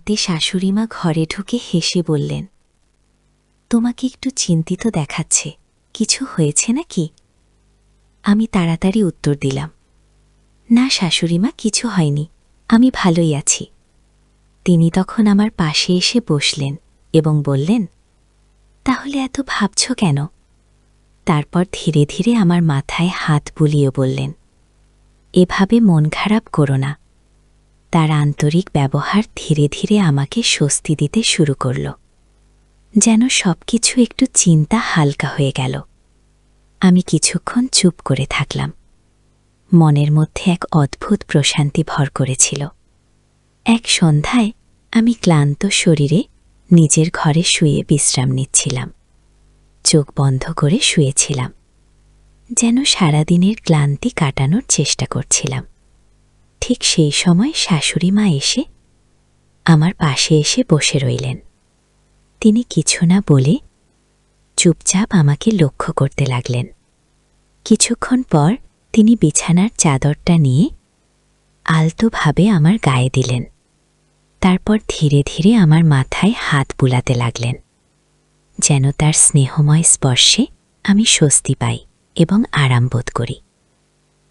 রাতে শাশুড়িমা ঘরে ঢুকে হেসে বললেন, তোমাকে একটু চিন্তিত দেখাচ্ছে, কিছু হয়েছে নাকি? আমি তাড়াতাড়ি উত্তর দিলাম, না শাশুড়িমা, কিছু হয়নি, আমি ভালোই আছি। তিনি তখন আমার পাশে এসে বসলেন এবং বললেন, তাহলে এত ভাবছ কেন? তারপর ধীরে ধীরে আমার মাথায় হাত বুলিয়ে বললেন, এভাবে মন খারাপ করো না। তার আন্তরিক ব্যবহার ধীরে ধীরে আমাকে স্বস্তি দিতে শুরু করল, যেন সবকিছু একটু চিন্তা হালকা হয়ে গেল। আমি কিছুক্ষণ চুপ করে থাকলাম। মনের মধ্যে এক অদ্ভুত প্রশান্তি ভর করেছিল। এক সন্ধ্যায় আমি ক্লান্ত শরীরে নিজের ঘরে শুয়ে বিশ্রাম নিচ্ছিলাম। চোখ বন্ধ করে শুয়েছিলাম, যেন সারাদিনের ক্লান্তি কাটানোর চেষ্টা করছিলাম। ঠিক সেই সময় শাশুড়ি মা এসে আমার পাশে এসে বসে রইলেন। তিনি কিছু না বলে চুপচাপ আমাকে লক্ষ্য করতে লাগলেন। কিছুক্ষণ পর তিনি বিছানার চাদরটা নিয়ে আলতোভাবে আমার গায়ে দিলেন। তারপর ধীরে ধীরে আমার মাথায় হাত বুলাতে লাগলেন, যেন তার স্নেহময় স্পর্শে আমি স্বস্তি পাই এবং আরাম বোধ করি।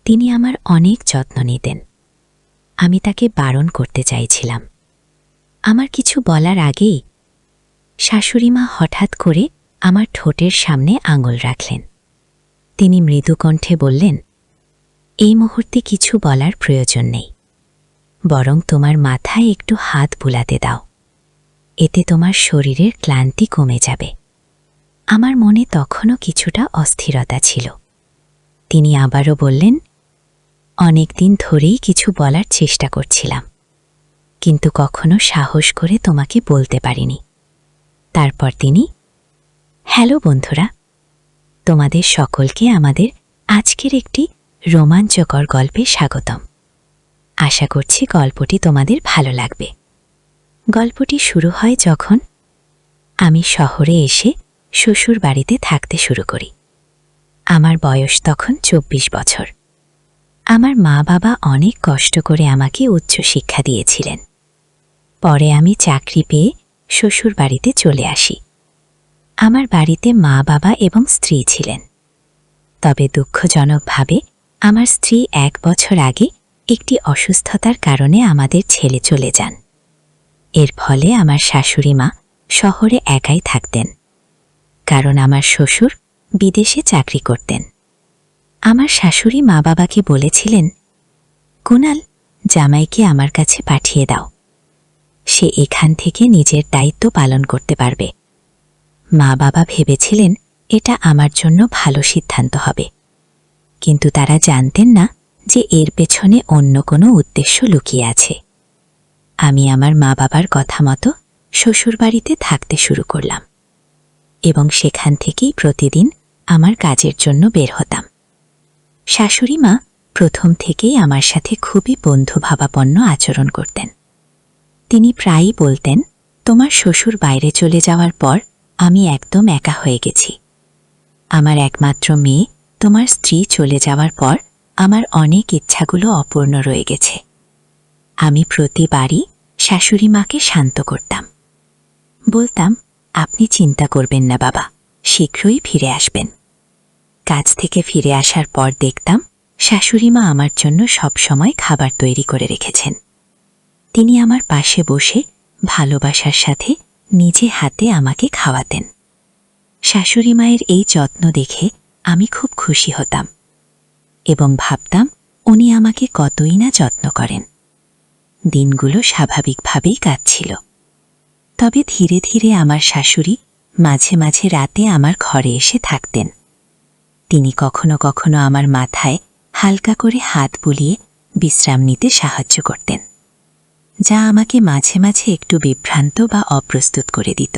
তিনি আমার অনেক যত্ন নিতেন। আমি তাকে বারণ করতে চাইছিলাম। আমার কিছু বলার আগেই শাশুড়িমা হঠাৎ করে আমার ঠোঁটের সামনে আঙুল রাখলেন। তিনি মৃদু কণ্ঠে বললেন, এই মুহূর্তে কিছু বলার প্রয়োজন নেই, বরং তোমার মাথায় একটু হাত বুলাতে দাও, এতে তোমার শরীরের ক্লান্তি কমে যাবে। আমার মনে তখনও কিছুটা অস্থিরতা ছিল। তিনি আবারও বললেন, অনেক দিন ধরেই কিছু বলার চেষ্টা করছিলাম, কিন্তু কখনো সাহস করে তোমাকে বলতে পারিনি। তারপর তিনি, হ্যালো বন্ধুরা, তোমাদের সকলকে আমাদের আজকের একটি রোমাঞ্চকর গল্পে স্বাগতম। আশা করছি গল্পটি তোমাদের ভালো লাগবে। গল্পটি শুরু হয় যখন আমি শহরে এসে শ্বশুর বাড়িতে থাকতে শুরু করি। আমার বয়স তখন 24 বছর। আমার মা বাবা অনেক কষ্ট করে আমাকে উচ্চশিক্ষা দিয়েছিলেন। পরে আমি চাকরি পেয়ে শ্বশুর বাড়িতে চলে আসি। আমার বাড়িতে মা বাবা এবং স্ত্রী ছিলেন। তবে দুঃখজনকভাবে আমার স্ত্রী 1 বছর আগে একটি অসুস্থতার কারণে আমাদের ছেড়ে চলে যান। এর ফলে আমার শাশুড়ি মা শহরে একাই থাকতেন, কারণ আমার শ্বশুর বিদেশে চাকরি করতেন। আমার শাশুড়ি মা বাবাকে বলেছিলেন, কুনাল, জামাইকে আমার কাছে পাঠিয়ে দাও, সে এখান থেকে নিজের দায়িত্ব পালন করতে পারবে। মা বাবা ভেবেছিলেন এটা আমার জন্য ভালো সিদ্ধান্ত হবে, কিন্তু তারা জানতেন না যে এর পেছনে অন্য কোনো উদ্দেশ্য লুকিয়ে আছে। আমি আমার মা বাবার কথা মতো শ্বশুরবাড়িতে থাকতে শুরু করলাম এবং সেখান থেকেই প্রতিদিন আমার কাজের জন্য বের হতাম। শাশুড়ি মা প্রথম থেকেই আমার সাথে খুবই বন্ধুভাবাপন্ন আচরণ করতেন। তিনি প্রায়ই বলতেন, তোমার শ্বশুর বাইরে চলে যাওয়ার পর আমি একদম একা হয়ে গেছি। আমার একমাত্র মেয়ে তোমার স্ত্রী চলে যাওয়ার পর আমার অনেক ইচ্ছাগুলো অপূর্ণ রয়ে গেছে। আমি প্রতিবারই শাশুড়ি মাকে শান্ত করতাম। বলতাম, আপনি চিন্তা করবেন না বাবা, শীঘ্রই ফিরে আসবেন। কাজ থেকে ফিরে আসার পর দেখতাম শাশুড়ি মা আমার জন্য সবসময় খাবার তৈরি করে রেখেছেন। তিনি আমার পাশে বসে ভালোবাসার সাথে নিজে হাতে আমাকে খাওয়াতেন। শাশুড়ি মায়ের এই যত্ন দেখে আমি খুব খুশি হতাম এবং ভাবতাম উনি আমাকে কতই না যত্ন করেন। দিনগুলো স্বাভাবিকভাবেই কাটছিল। তবে ধীরে ধীরে আমার শাশুড়ি মাঝে মাঝে রাতে আমার ঘরে এসে থাকতেন। তিনি কখনো কখনো আমার মাথায় হালকা করে হাত বুলিয়ে বিশ্রাম নিতে সাহায্য করতেন, যা আমাকে মাঝে মাঝে একটু বিভ্রান্ত বা অপ্রস্তুত করে দিত।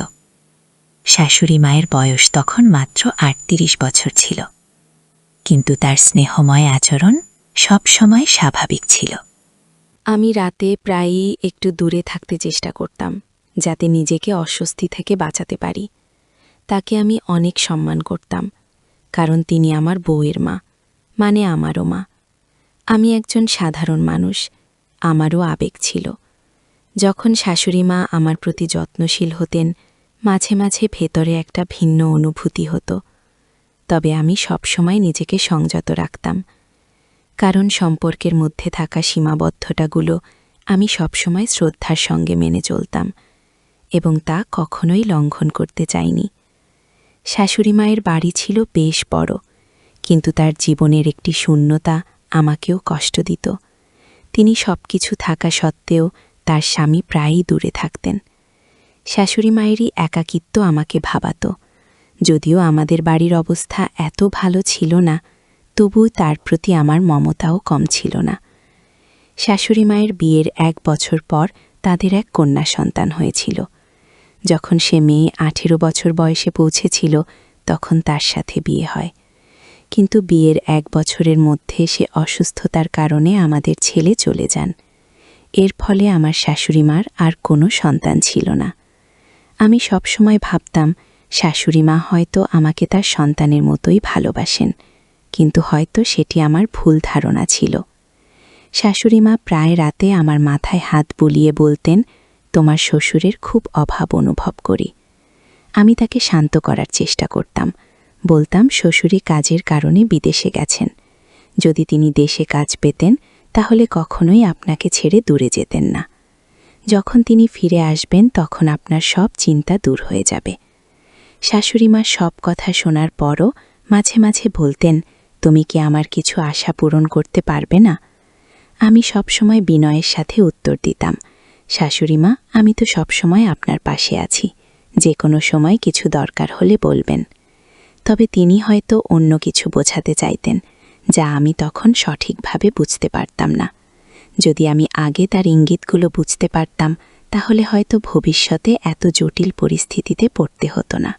শাশুড়ি মায়ের বয়স তখন মাত্র 38 বছর ছিল, কিন্তু তার স্নেহময় আচরণ সব সময় স্বাভাবিক ছিল। আমি রাতে প্রায়ই একটু দূরে থাকতে চেষ্টা করতাম, যাতে নিজেকে অস্বস্তি থেকে বাঁচাতে পারি। তাকে আমি অনেক সম্মান করতাম, কারণ তিনি আমার বউয়ের মা, মানে আমারও মা। আমি একজন সাধারণ মানুষ, আমারও আবেগ ছিল। যখন শাশুড়িমা আমার প্রতি যত্নশীল হতেন, মাঝে মাঝে ভেতরে একটা ভিন্ন অনুভূতি হতো। তবে আমি সবসময় নিজেকে সংযত রাখতাম, কারণ সম্পর্কের মধ্যে থাকা সীমাবদ্ধতাগুলো আমি সবসময় শ্রদ্ধার সঙ্গে মেনে চলতাম এবং তা কখনোই লঙ্ঘন করতে চাইনি। শাশুড়িমায়ের বাড়ি ছিল বেশ বড়, কিন্তু তার জীবনের একটি শূন্যতা আমাকেও কষ্ট দিত। তিনি সবকিছু থাকা সত্ত্বেও তার স্বামী প্রায়ই দূরে থাকতেন। শাশুড়িমায়েরই একাকিত্ব আমাকে ভাবাত। যদিও আমাদের বাড়ির অবস্থা এত ভালো ছিল না, তবু তার প্রতি আমার মমতাও কম ছিল না। শাশুড়িমায়ের বিয়ের 1 বছর পর তাদের এক কন্যা সন্তান হয়েছিল। যখন সে মেয়ে 18 বছর বয়সে পৌঁছেছিল, তখন তার সাথে বিয়ে হয়। কিন্তু বিয়ের 1 বছরের মধ্যে সে অসুস্থতার কারণে আমাদের ছেলে চলে যান। এর ফলে আমার শাশুড়িমার আর কোনো সন্তান ছিল না। আমি সবসময় ভাবতাম শাশুড়িমা হয়তো আমাকে তার সন্তানের মতোই ভালোবাসেন, কিন্তু হয়তো সেটি আমার ভুল ধারণা ছিল। শাশুড়িমা প্রায় রাতে আমার মাথায় হাত বুলিয়ে বলতেন, তোমার শ্বশুরের খুব অভাব অনুভব করি। আমি তাকে শান্ত করার চেষ্টা করতাম। বলতাম শ্বশুরি কাজের কারণে বিদেশে গেছেন। যদি তিনি দেশে কাজ পেতেন তাহলে কখনোই আপনাকে ছেড়ে দূরে যেতেন না। যখন তিনি ফিরে আসবেন তখন আপনার সব চিন্তা দূর হয়ে যাবে। শাশুড়িমার সব কথা শোনার পরও মাঝে মাঝে বলতেন, তুমি কি আমার কিছু আশা পূরণ করতে পারবে না? আমি সবসময় বিনয়ের সাথে উত্তর দিতাম, শাশুড়িমা, আমি তো সবসময় আপনার পাশে আছি, যে কোনো সময় কিছু দরকার হলে বলবেন। তবে তিনি হয়তো অন্য কিছু বোঝাতে চাইতেন, যা আমি তখন সঠিকভাবে বুঝতে পারতাম না। যদি আমি আগে তার ইঙ্গিতগুলো বুঝতে পারতাম, তাহলে হয়তো ভবিষ্যতে এত জটিল পরিস্থিতিতে পড়তে হতো না।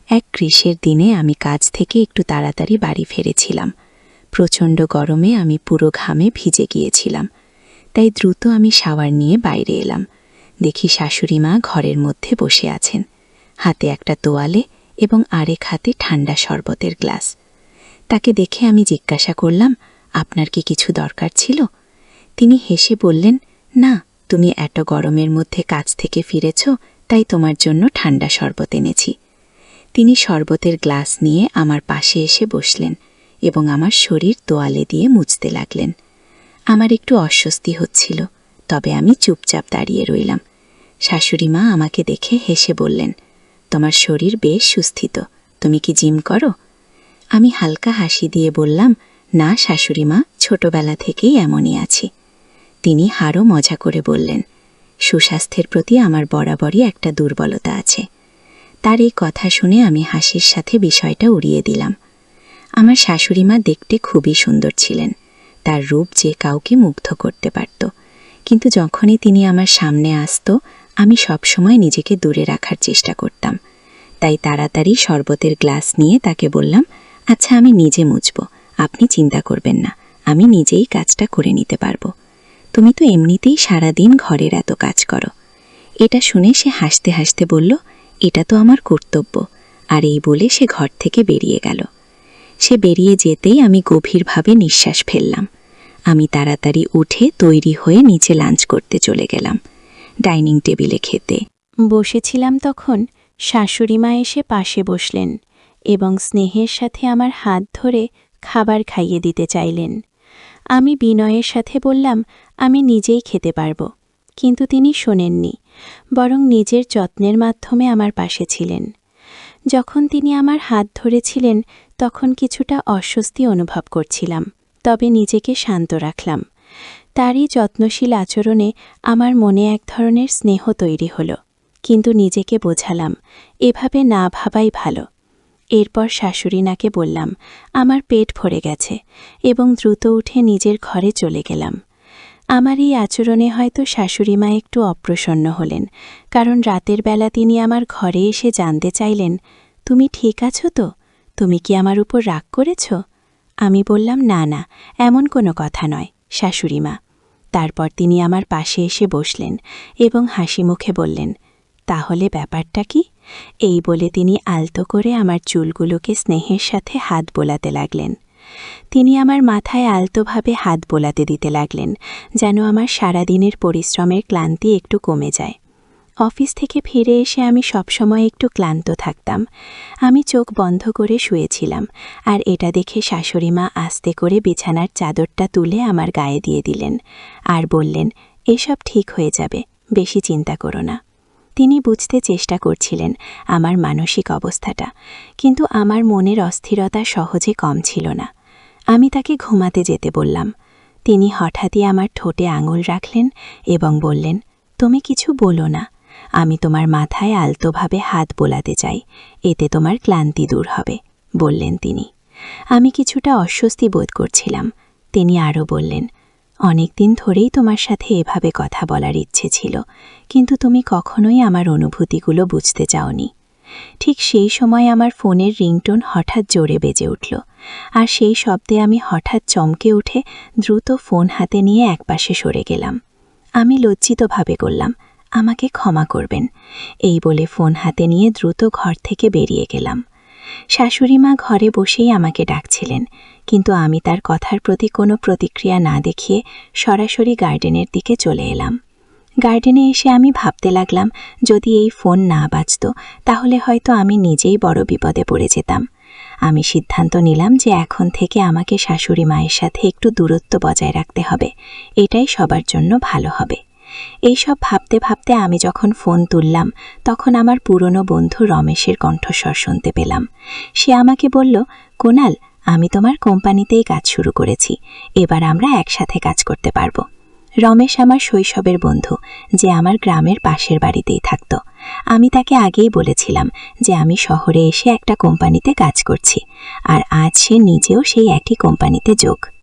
এক গ্রীষ্মের দিনে আমি কাজ থেকে একটু তাড়াতাড়ি বাড়ি ফিরেছিলাম। প্রচণ্ড গরমে আমি পুরো ঘামে ভিজে গিয়েছিলাম, তাই দ্রুত আমি শাওয়ার নিয়ে বাইরে এলাম। দেখি শাশুড়িমা ঘরের মধ্যে বসে আছেন, হাতে একটা তোয়ালে এবং আরেক হাতে ঠান্ডা শরবতের গ্লাস। তাকে দেখে আমি জিজ্ঞাসা করলাম, আপনার কি কিছু দরকার ছিল? তিনি হেসে বললেন, না, তুমি এত গরমের মধ্যে কাজ থেকে ফিরেছ, তাই তোমার জন্য ঠান্ডা শরবত এনেছি। তিনি শরবতের গ্লাস নিয়ে আমার পাশে এসে বসলেন এবং আমার শরীর তোয়ালে দিয়ে মুছতে লাগলেন। আমার একটু অস্বস্তি হচ্ছিল, তবে আমি চুপচাপ দাঁড়িয়ে রইলাম। শাশুড়িমা আমাকে দেখে হেসে বললেন, তোমার শরীর বেশ সুস্থিত, তুমি কি জিম করো? আমি হালকা হাসি দিয়ে বললাম, না শাশুড়িমা, ছোটবেলা থেকেই এমনই আছি। তিনি আরও মজা করে বললেন, সুস্বাস্থ্যের প্রতি আমার বরাবরই একটা দুর্বলতা আছে। তার এই কথা শুনে আমি হাসির সাথে বিষয়টা উড়িয়ে দিলাম। আমার শাশুড়িমা দেখতে খুবই সুন্দর ছিলেন। তার রূপ যে কাউকে মুগ্ধ করতে পারত, কিন্তু যখনই তিনি আমার সামনে আসত, আমি সবসময় নিজেকে দূরে রাখার চেষ্টা করতাম। তাই তাড়াতাড়ি শরবতের গ্লাস নিয়ে তাকে বললাম, আচ্ছা আমি নিজে মুছব, আপনি চিন্তা করবেন না, আমি নিজেই কাজটা করে নিতে পারবো। তুমি তো এমনিতেই সারাদিন ঘরের এত কাজ করো। এটা শুনে সে হাসতে হাসতে বলল, এটা তো আমার কর্তব্য। আর এই বলে সে ঘর থেকে বেরিয়ে গেল। সে বেরিয়ে যেতেই আমি গভীরভাবে নিঃশ্বাস ফেললাম। আমি তাড়াতাড়ি উঠে তৈরি হয়ে নিচে লাঞ্চ করতে চলে গেলাম, ডাইনিং টেবিলে খেতে বসেছিলাম। তখন শাশুড়িমা এসে পাশে বসলেন এবং স্নেহের সাথে আমার হাত ধরে খাবার খাইয়ে দিতে চাইলেন। আমি বিনয়ের সাথে বললাম, আমি নিজেই খেতে পারব, কিন্তু তিনি শোনেননি, বরং নিজের যত্নের মাধ্যমে আমার পাশে ছিলেন। যখন তিনি আমার হাত ধরেছিলেন তখন কিছুটা অস্বস্তি অনুভব করছিলাম, তবে নিজেকে শান্ত রাখলাম। তারই যত্নশীল আচরণে আমার মনে এক ধরনের স্নেহ তৈরি হলো, কিন্তু নিজেকে বোঝালাম এভাবে না ভাবাই ভালো। এরপর শাশুড়িনাকে বললাম, আমার পেট ভরে গেছে, এবং দ্রুত উঠে নিজের ঘরে চলে গেলাম। আমার এই আচরণে হয়তো শাশুড়িমা একটু অপ্রসন্ন হলেন, কারণ রাতের বেলা তিনি আমার ঘরে এসে জানতে চাইলেন, তুমি ঠিক আছো তো? তুমি কি আমার উপর রাগ করেছ? আমি বললাম, না না, এমন কোনো কথা নয় শাশুড়িমা। তারপর তিনি আমার পাশে এসে বসলেন এবং হাসি মুখে বললেন, তাহলে ব্যাপারটা কি? এই বলে তিনি আলতো করে আমার চুলগুলোকে স্নেহের সাথে হাত বোলাতে লাগলেন। তিনি আমার মাথায় আলতোভাবে হাত বোলাতে দিতে লাগলেন, যেন আমার সারাদিনের পরিশ্রমের ক্লান্তি একটু কমে যায়। অফিস থেকে ফিরে এসে আমি সবসময় একটু ক্লান্ত থাকতাম। আমি চোখ বন্ধ করে শুয়েছিলাম, আর এটা দেখে শাশুড়িমা আস্তে করে বিছানার চাদরটা তুলে আমার গায়ে দিয়ে দিলেন আর বললেন, এসব ঠিক হয়ে যাবে, বেশি চিন্তা করো না। তিনি বুঝতে চেষ্টা করছিলেন আমার মানসিক অবস্থাটা, কিন্তু আমার মনের অস্থিরতা সহজে কম ছিল না। আমি তাকে ঘুমাতে যেতে বললাম। তিনি হঠাৎই আমার ঠোঁটে আঙুল রাখলেন এবং বললেন, তুমি কিছু বলো না, আমি তোমার মাথায় আলতোভাবে হাত বোলাতে চাই, এতে তোমার ক্লান্তি দূর হবে, বললেন তিনি। আমি কিছুটা অস্বস্তি বোধ করছিলাম। তিনি আরও বললেন, অনেক দিন ধরেই তোমার সাথে এভাবে কথা বলার ইচ্ছে ছিল, কিন্তু তুমি কখনোই আমার অনুভূতিগুলো বুঝতে চাওনি। ঠিক সেই সময় আমার ফোনের রিংটোন হঠাৎ জোরে বেজে উঠল, আর সেই শব্দে আমি হঠাৎ চমকে উঠে দ্রুত ফোন হাতে নিয়ে একপাশে সরে গেলাম। আমি লজ্জিতভাবে বললাম, আমাকে ক্ষমা করবেন, এই বলে ফোন হাতে নিয়ে দ্রুত ঘর থেকে বেরিয়ে গেলাম। শাশুড়িমা ঘরে বসেই আমাকে ডাকছিলেন, কিন্তু আমি তার কথার প্রতি কোনো প্রতিক্রিয়া না দেখিয়ে সরাসরি গার্ডেনের দিকে চলে এলাম। গার্ডেনে এসে আমি ভাবতে লাগলাম, যদি এই ফোন না বাজত তাহলে হয়তো আমি নিজেই বড় বিপদে পড়ে যেতাম। আমি সিদ্ধান্ত নিলাম যে এখন থেকে আমাকে শাশুড়ি মায়ের সাথে একটু দূরত্ব বজায় রাখতে হবে, এটাই সবার জন্য ভালো হবে। এইসব ভাবতে ভাবতে আমি যখন ফোন তুললাম, তখন আমার পুরনো বন্ধু রমেশের কণ্ঠস্বর শুনতে পেলাম। সে আমাকে বলল, কুণাল, আমি তোমার কোম্পানিতেই কাজ শুরু করেছি, এবার আমরা একসাথে কাজ করতে পারবো। রমেশ আমার শৈশবের বন্ধু, যে আমার গ্রামের পাশের বাড়িতেই থাকত। আমি তাকে আগেই বলেছিলাম যে আমি শহরে এসে একটা কোম্পানিতে কাজ করছি, আর আজ সে নিজেও সেই একই কোম্পানিতে যোগ